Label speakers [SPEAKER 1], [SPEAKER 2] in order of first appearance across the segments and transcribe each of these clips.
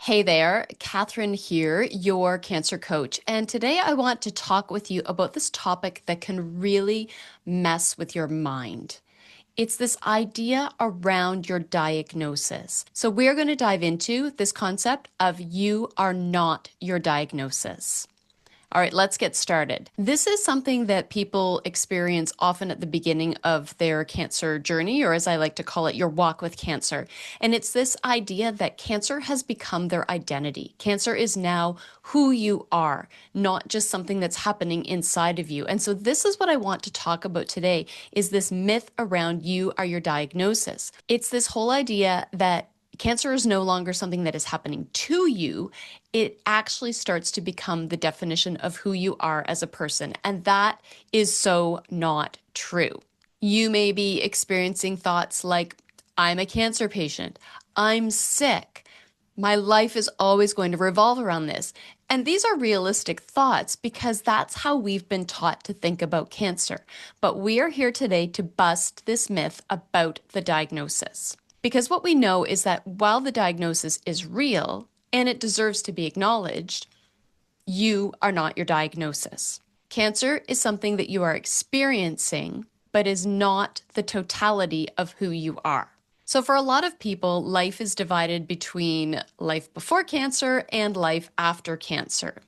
[SPEAKER 1] Hey there, Catherine here, your cancer coach. And today I want to talk with you about this topic that can really mess with your mind. It's this idea around your diagnosis. So we're going to dive into this concept of you are not your diagnosis. All right, let's get started. This is something that people experience often at the beginning of their cancer journey, or as I like to call it, your walk with cancer. And it's this idea that cancer has become their identity. Cancer is now who you are, not just something that's happening inside of you. And so this is what I want to talk about today, is this myth around you are your diagnosis. It's this whole idea that cancer is no longer something that is happening to you. It actually starts to become the definition of who you are as a person. And that is so not true. You may be experiencing thoughts like, I'm a cancer patient, I'm sick, my life is always going to revolve around this. And these are realistic thoughts because that's how we've been taught to think about cancer. But we are here today to bust this myth about the diagnosis. Because what we know is that while the diagnosis is real and it deserves to be acknowledged, you are not your diagnosis. Cancer is something that you are experiencing, but is not the totality of who you are. So for a lot of people, life is divided between life before cancer and life after cancer.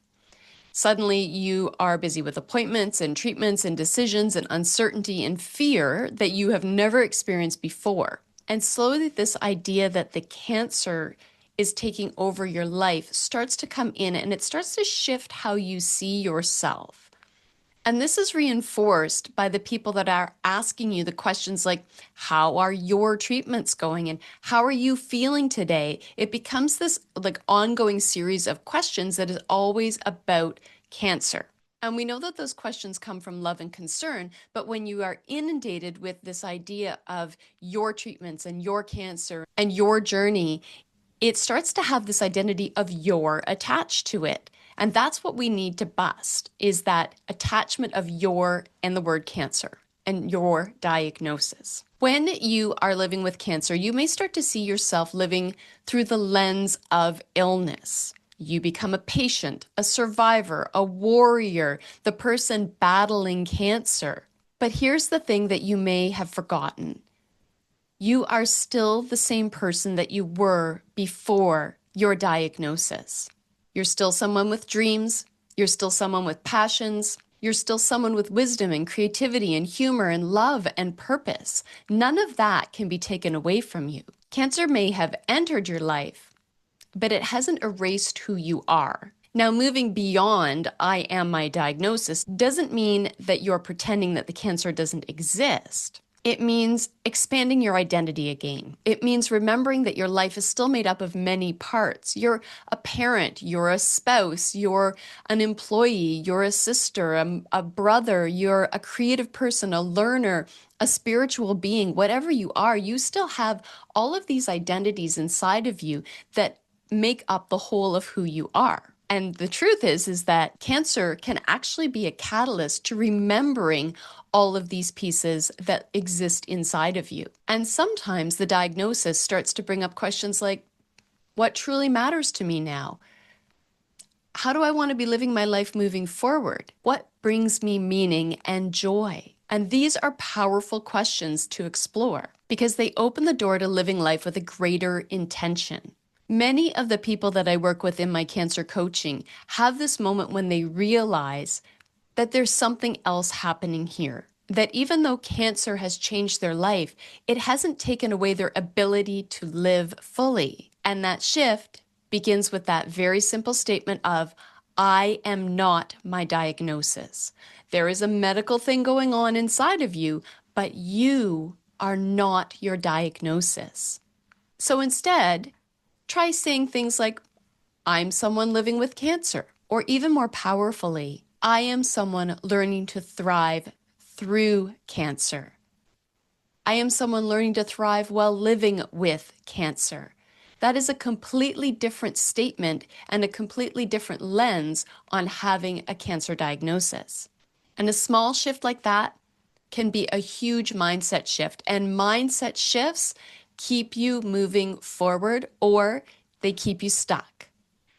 [SPEAKER 1] Suddenly, you are busy with appointments and treatments and decisions and uncertainty and fear that you have never experienced before. And slowly, this idea that the cancer is taking over your life starts to come in, and it starts to shift how you see yourself. And this is reinforced by the people that are asking you the questions like, how are your treatments going? And how are you feeling today? It becomes this ongoing series of questions that is always about cancer. And we know that those questions come from love and concern, but when you are inundated with this idea of your treatments and your cancer and your journey, it starts to have this identity of your attached to it. And that's what we need to bust, is that attachment of your and the word cancer and your diagnosis. When you are living with cancer, you may start to see yourself living through the lens of illness. You become a patient, a survivor, a warrior, the person battling cancer. But here's the thing that you may have forgotten. You are still the same person that you were before your diagnosis. You're still someone with dreams. You're still someone with passions. You're still someone with wisdom and creativity and humor and love and purpose. None of that can be taken away from you. Cancer may have entered your life, but it hasn't erased who you are. Now, moving beyond I am my diagnosis doesn't mean that you're pretending that the cancer doesn't exist. It means expanding your identity again. It means remembering that your life is still made up of many parts. You're a parent, you're a spouse, you're an employee, you're a sister, a brother, you're a creative person, a learner, a spiritual being. Whatever you are, you still have all of these identities inside of you that make up the whole of who you are. And the truth is that cancer can actually be a catalyst to remembering all of these pieces that exist inside of you. And sometimes the diagnosis starts to bring up questions like, what truly matters to me now? How do I want to be living my life moving forward? What brings me meaning and joy? And these are powerful questions to explore because they open the door to living life with a greater intention. Many of the people that I work with in my cancer coaching have this moment when they realize that there's something else happening here. That even though cancer has changed their life, it hasn't taken away their ability to live fully. And that shift begins with that very simple statement of, I am not my diagnosis. There is a medical thing going on inside of you, but you are not your diagnosis. So instead, try saying things like, I'm someone living with cancer, or even more powerfully, I am someone learning to thrive through cancer. I am someone learning to thrive while living with cancer. That is a completely different statement and a completely different lens on having a cancer diagnosis. And a small shift like that can be a huge mindset shift. And mindset shifts keep you moving forward or they keep you stuck.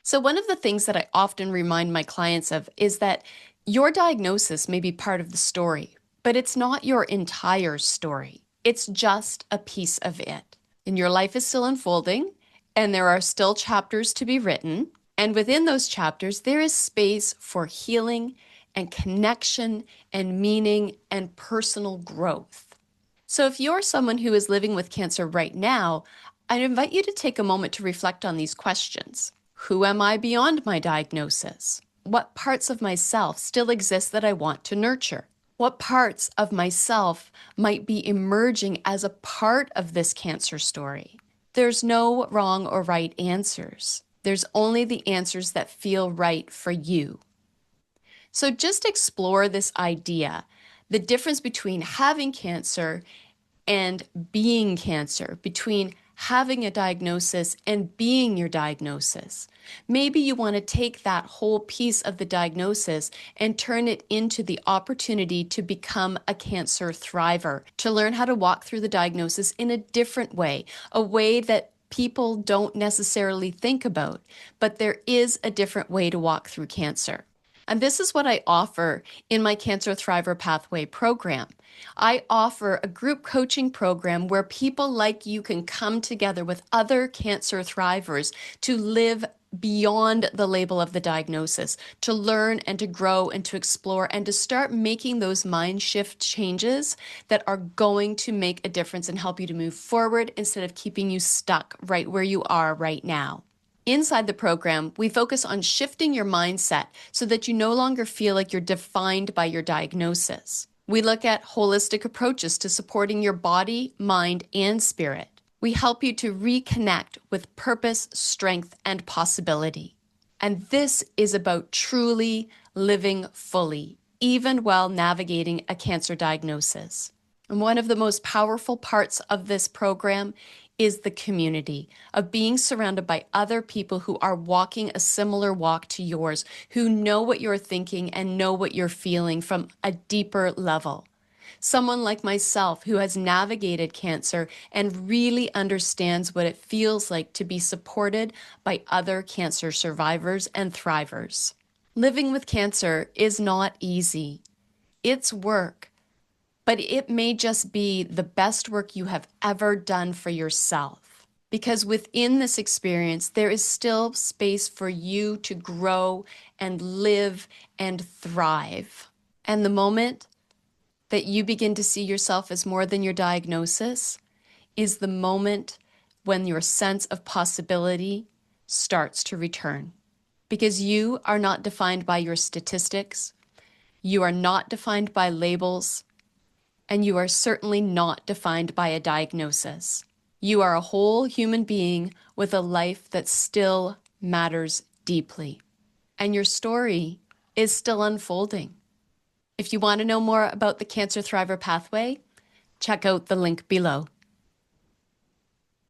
[SPEAKER 1] So, one of the things that I often remind my clients of is that your diagnosis may be part of the story, but it's not your entire story. It's just a piece of it. And your life is still unfolding, and there are still chapters to be written. And within those chapters, there is space for healing and connection and meaning and personal growth. So, if you're someone who is living with cancer right now, I invite you to take a moment to reflect on these questions. Who am I beyond my diagnosis? What parts of myself still exist that I want to nurture? What parts of myself might be emerging as a part of this cancer story? There's no wrong or right answers. There's only the answers that feel right for you. So just explore this idea, the difference between having cancer and being cancer, between having a diagnosis and being your diagnosis. Maybe you want to take that whole piece of the diagnosis and turn it into the opportunity to become a cancer thriver, to learn how to walk through the diagnosis in a different way, a way that people don't necessarily think about, but there is a different way to walk through cancer. And this is what I offer in my Cancer Thriver Pathway program. I offer a group coaching program where people like you can come together with other cancer thrivers to live beyond the label of the diagnosis, to learn and to grow and to explore and to start making those mind shift changes that are going to make a difference and help you to move forward instead of keeping you stuck right where you are right now. Inside the program, we focus on shifting your mindset so that you no longer feel like you're defined by your diagnosis. We look at holistic approaches to supporting your body, mind, and spirit. We help you to reconnect with purpose, strength, and possibility. And this is about truly living fully, even while navigating a cancer diagnosis. And one of the most powerful parts of this program is the community of being surrounded by other people who are walking a similar walk to yours, who know what you're thinking and know what you're feeling from a deeper level. Someone like myself who has navigated cancer and really understands what it feels like to be supported by other cancer survivors and thrivers. Living with cancer is not easy. It's work. But it may just be the best work you have ever done for yourself. Because within this experience, there is still space for you to grow and live and thrive. And the moment that you begin to see yourself as more than your diagnosis is the moment when your sense of possibility starts to return. Because you are not defined by your statistics, you are not defined by labels, and you are certainly not defined by a diagnosis. You are a whole human being with a life that still matters deeply. And your story is still unfolding. If you want to know more about the Cancer Thriver Pathway, check out the link below.